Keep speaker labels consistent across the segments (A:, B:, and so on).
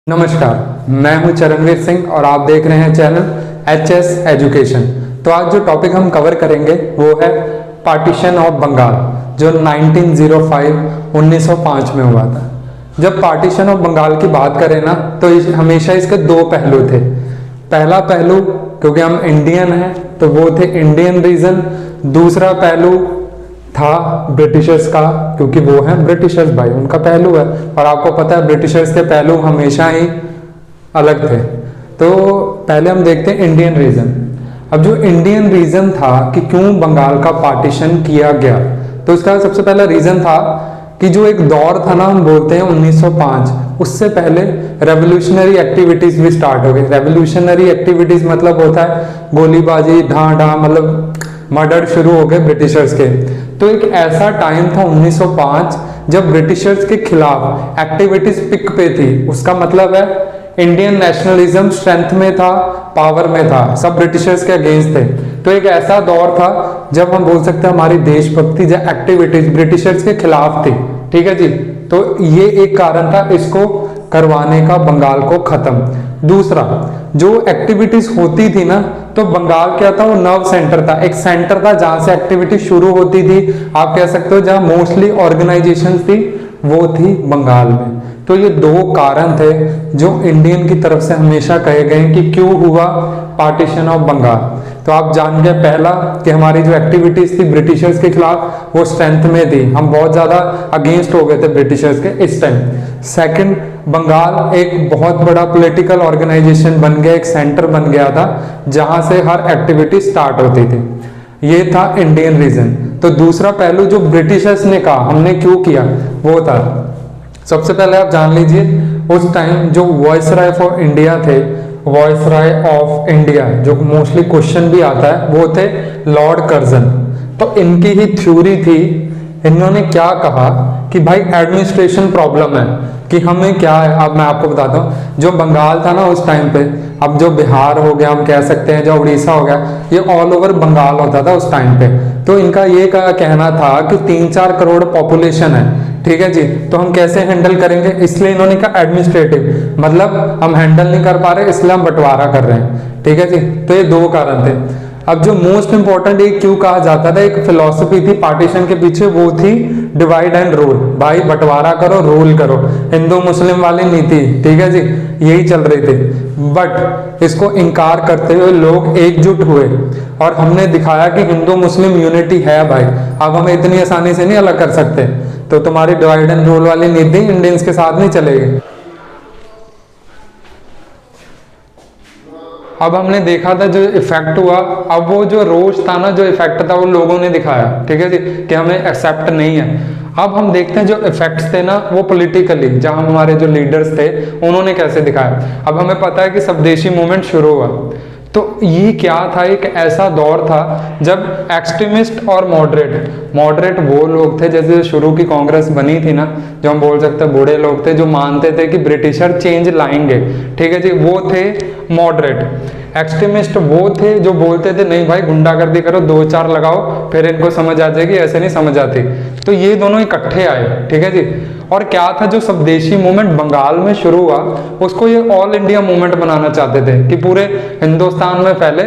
A: नमस्कार, मैं हूं चरणवीर सिंह और आप देख रहे हैं चैनल HS एजुकेशन। तो आज जो टॉपिक हम कवर करेंगे वो है पार्टीशन ऑफ बंगाल, जो 1905 में हुआ था। जब पार्टीशन ऑफ बंगाल की बात करें ना तो हमेशा इसके दो पहलू थे। पहला पहलू, क्योंकि हम इंडियन हैं तो वो थे इंडियन रीजन। दूसरा पहलू था ब्रिटिशर्स का, क्योंकि वो हैं ब्रिटिशर्स भाई, उनका पहलू है। और आपको पता है ब्रिटिशर्स के पहलू हमेशा ही अलग थे। तो पहले हम देखते हैं इंडियन रीजन। अब जो इंडियन रीजन था कि क्यों बंगाल का पार्टीशन किया गया, तो इसका सबसे पहला रीजन था कि जो एक दौर था ना, हम बोलते हैं 1905, उससे पहले रेवोल्यूशनरी एक्टिविटीज भी स्टार्ट हो गई। रेवोल्यूशनरी एक्टिविटीज मतलब होता है गोलीबाजी, ढां मतलब मर्डर शुरू हो गए ब्रिटिशर्स के। तो एक ऐसा टाइम था 1905 जब ब्रिटिशर्स के खिलाफ एक्टिविटीज पिक पे थी। उसका मतलब है इंडियन नेशनलिज्म स्ट्रेंथ में था, पावर में था, सब ब्रिटिशर्स के अगेंस्ट थे। तो एक ऐसा दौर था जब हम बोल सकते हैं हमारी देशभक्ति या एक्टिविटीज ब्रिटिशर्स के खिलाफ थी। ठीक है जी, तो ये एक कारण था इसको करवाने का, बंगाल को खत्म। दूसरा, जो एक्टिविटीज होती थी ना, तो बंगाल क्या था, वो नर्व सेंटर था, एक सेंटर था जहां से एक्टिविटी शुरू होती थी। आप कह सकते हो जहां मोस्टली ऑर्गेनाइजेशन थी वो थी बंगाल में। तो ये दो कारण थे जो इंडियन की तरफ से हमेशा कहे गए कि क्यों हुआ पार्टीशन ऑफ बंगाल। तो आप जान गए, पहला कि हमारी जो एक्टिविटीज थी ब्रिटिशर्स के खिलाफ वो स्ट्रेंथ में थी, हम बहुत ज्यादा अगेंस्ट हो गए थे ब्रिटिशर्स के इस टाइम। सेकंड, बंगाल एक बहुत बड़ा पॉलिटिकल ऑर्गेनाइजेशन बन गया, एक सेंटर बन गया था जहां से हर एक्टिविटी स्टार्ट होती थी। ये था इंडियन रीजन। तो दूसरा पहलू जो ब्रिटिशर्स ने कहा हमने क्यों किया, वो था, सबसे पहले आप जान लीजिए उस टाइम जो वॉइसराय फॉर इंडिया थे, वॉइसराय ऑफ इंडिया, जो मोस्टली क्वेश्चन भी आता है, वो थे लॉर्ड कर्जन। तो इनकी ही थ्योरी थी। इन्होंने क्या कहा कि भाई एडमिनिस्ट्रेशन प्रॉब्लम है, कि हमें क्या है। अब मैं आपको बताता हूँ, जो बंगाल था ना उस टाइम पे, अब जो बिहार हो गया हम कह सकते हैं, जो उड़ीसा हो गया, ये ऑल ओवर बंगाल होता था उस टाइम पे। तो इनका ये कहना था कि 3-4 करोड़ पॉपुलेशन है, ठीक है जी, तो हम कैसे हैंडल करेंगे। इसलिए इन्होंने कहा एडमिनिस्ट्रेटिव, मतलब हम हैंडल नहीं कर पा रहे इसलिए हम बंटवारा कर रहे हैं। ठीक है जी, तो ये दो कारण थे। अब जो मोस्ट इंपॉर्टेंट एक क्यों कहा जाता था, एक फिलॉसफी थी पार्टीशन के पीछे, वो थी डिवाइड एंड रूल। भाई बंटवारा करो, रूल करो, हिंदू मुस्लिम वाली नीति, ठीक है जी, यही चल रही थी। बट इसको इनकार करते हुए लोग एकजुट हुए और हमने दिखाया कि हिंदू मुस्लिम यूनिटी है भाई, अब हमें इतनी आसानी से नहीं अलग कर सकते। तो तुम्हारी डिवाइड एंड रूल वाली नीति इंडियंस के साथ नहीं चलेगी। अब हमने देखा था जो इफेक्ट हुआ, अब वो जो रोष था ना, जो इफेक्ट था वो लोगों ने दिखाया, ठीक है जी, कि हमें एक्सेप्ट नहीं है। अब हम देखते हैं जो इफेक्ट्स थे ना वो पॉलिटिकली, जहां हमारे जो लीडर्स थे उन्होंने कैसे दिखाया। अब हमें पता है कि स्वदेशी मूवमेंट शुरू हुआ। तो ये क्या था, एक ऐसा दौर था जब एक्सट्रीमिस्ट और मॉडरेट वो लोग थे, जैसे शुरू की कांग्रेस बनी थी ना, जो हम बोल सकते हैं बूढ़े लोग थे, जो मानते थे कि ब्रिटिशर चेंज लाएंगे, ठीक है जी, वो थे मॉडरेट। एक्सट्रीमिस्ट वो थे जो बोलते थे नहीं भाई गुंडागर्दी करो, 2-4 लगाओ फिर इनको समझ आ जाएगी, ऐसे नहीं समझ आती। तो ये दोनों इकट्ठे आए, ठीक है जी। और क्या था, जो स्वदेशी मूवमेंट बंगाल में शुरू हुआ उसको ये ऑल इंडिया मूवमेंट बनाना चाहते थे कि पूरे हिंदुस्तान में फैले,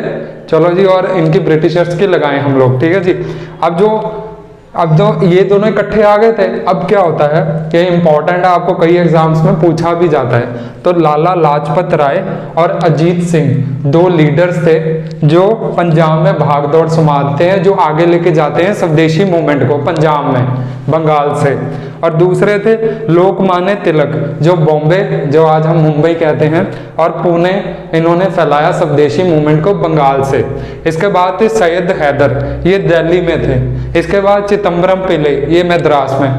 A: चलो जी, और इनकी ब्रिटिशर्स की लगाएं हम लोग, ठीक है जी। अब जो ये दोनों इकट्ठे आ गए थे, अब क्या होता है कि इंपॉर्टेंट है, आपको कई एग्जाम्स में पूछा भी जाता है। तो लाला लाजपत राय और अजीत सिंह दो लीडर्स थे जो पंजाब में भागदौड़ संभालते हैं, जो आगे लेके जाते हैं स्वदेशी मूवमेंट को पंजाब में बंगाल से। और दूसरे थे लोकमान्य तिलक, जो बॉम्बे, जो आज हम मुंबई कहते हैं, और पुणे, इन्होंने फैलाया स्वदेशी मूवमेंट को बंगाल से। इसके बाद थे सैयद हैदर, ये दिल्ली में थे। इसके बाद चिदम्बरम पिल्ले, ये मद्रास में।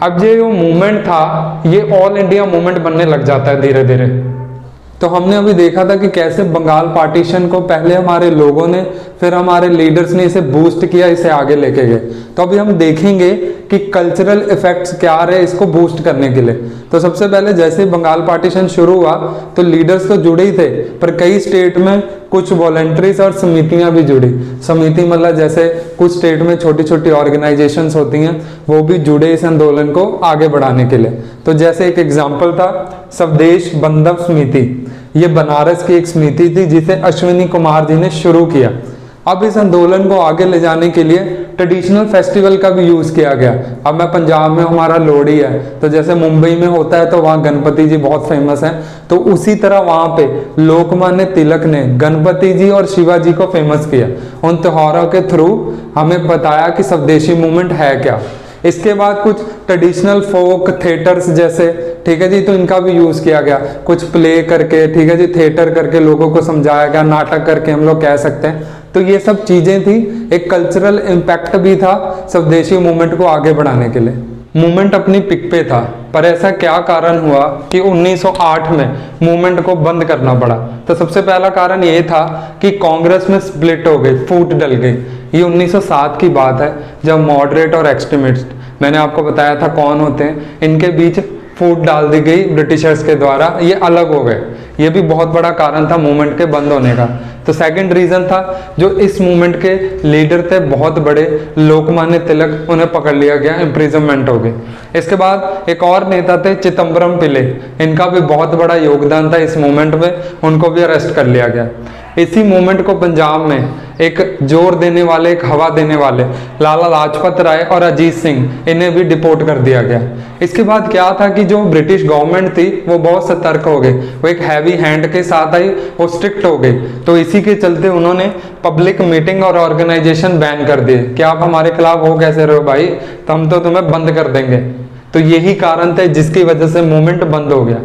A: अब ये जो मूवमेंट था ये ऑल इंडिया मूवमेंट बनने लग जाता है धीरे धीरे। तो हमने अभी देखा था कि कैसे बंगाल पार्टीशन को पहले हमारे लोगों ने, फिर हमारे लीडर्स ने इसे बूस्ट किया, इसे आगे लेके गए। तो अभी हम देखेंगे कि कल्चरल इफेक्ट्स क्या रहे इसको बूस्ट करने के लिए। तो सबसे पहले जैसे बंगाल पार्टीशन शुरू हुआ तो लीडर्स तो जुड़े ही थे, पर कई स्टेट में कुछ वॉलंटरीज और समितियां भी जुड़ी। समिति मतलब जैसे कुछ स्टेट में छोटी छोटी ऑर्गेनाइजेशंस होती हैं, वो भी जुड़े इस आंदोलन को आगे बढ़ाने के लिए। तो जैसे एक एग्जाम्पल था स्वदेश बंधव समिति, ये बनारस की एक समिति थी जिसे अश्विनी कुमार जी ने शुरू किया। अब इस आंदोलन को आगे ले जाने के लिए ट्रेडिशनल फेस्टिवल का भी यूज किया गया। अब मैं पंजाब में, हमारा लोहड़ी है, तो जैसे मुंबई में होता है तो वहाँ गणपति जी बहुत फेमस हैं, तो उसी तरह वहाँ पे लोकमान्य तिलक ने गणपति जी और शिवाजी को फेमस किया। उन त्योहारों के थ्रू हमें बताया कि स्वदेशी मूवमेंट है क्या। इसके बाद कुछ ट्रेडिशनल फोक थिएटर्स जैसे, ठीक है जी, तो इनका भी यूज किया गया, कुछ प्ले करके, ठीक है जी, थिएटर करके लोगों को समझाया गया, नाटक करके हम लोग कह सकते हैं। तो ये सब चीजें थी, एक कल्चरल इम्पैक्ट भी था स्वदेशी मूवमेंट को आगे बढ़ाने के लिए। मूवमेंट अपनी पिक पे था, पर ऐसा क्या कारण हुआ कि 1908 में मूवमेंट को बंद करना पड़ा। तो सबसे पहला कारण ये था कि कांग्रेस में स्प्लिट हो गई, फूट डल गई। ये 1907 की बात है, जब मॉडरेट और एक्सट्रीमिस्ट, मैंने आपको बताया था कौन होते हैं, इनके बीच फूट डाल दी गई ब्रिटिशर्स के द्वारा, ये अलग हो गए। ये भी बहुत बड़ा कारण था मूवमेंट के बंद होने का। तो सेकंड रीजन था, जो इस मूवमेंट के लीडर थे बहुत बड़े, लोकमान्य तिलक, उन्हें पकड़ लिया गया, इम्प्रिजनमेंट हो गई। इसके बाद एक और नेता थे चिदम्बरम पिल्ले, इनका भी बहुत बड़ा योगदान था इस मूवमेंट में, उनको भी अरेस्ट कर लिया गया। इसी मूवमेंट को पंजाब में एक जोर देने वाले, एक हवा देने वाले लाला लाजपत राय और अजीत सिंह, इन्हें भी डिपोर्ट कर दिया गया। इसके बाद क्या था कि जो ब्रिटिश गवर्नमेंट थी वो बहुत सतर्क हो गई, वो एक हैवी हैंड के साथ आई, वो स्ट्रिक्ट हो गई। तो इसी के चलते उन्होंने पब्लिक मीटिंग और ऑर्गेनाइजेशन बैन कर दिए कि आप हमारे खिलाफ हो कैसे रहे हो भाई, तो हम तो तुम्हें बंद कर देंगे। तो यही कारण थे जिसकी वजह से मूवमेंट बंद हो गया।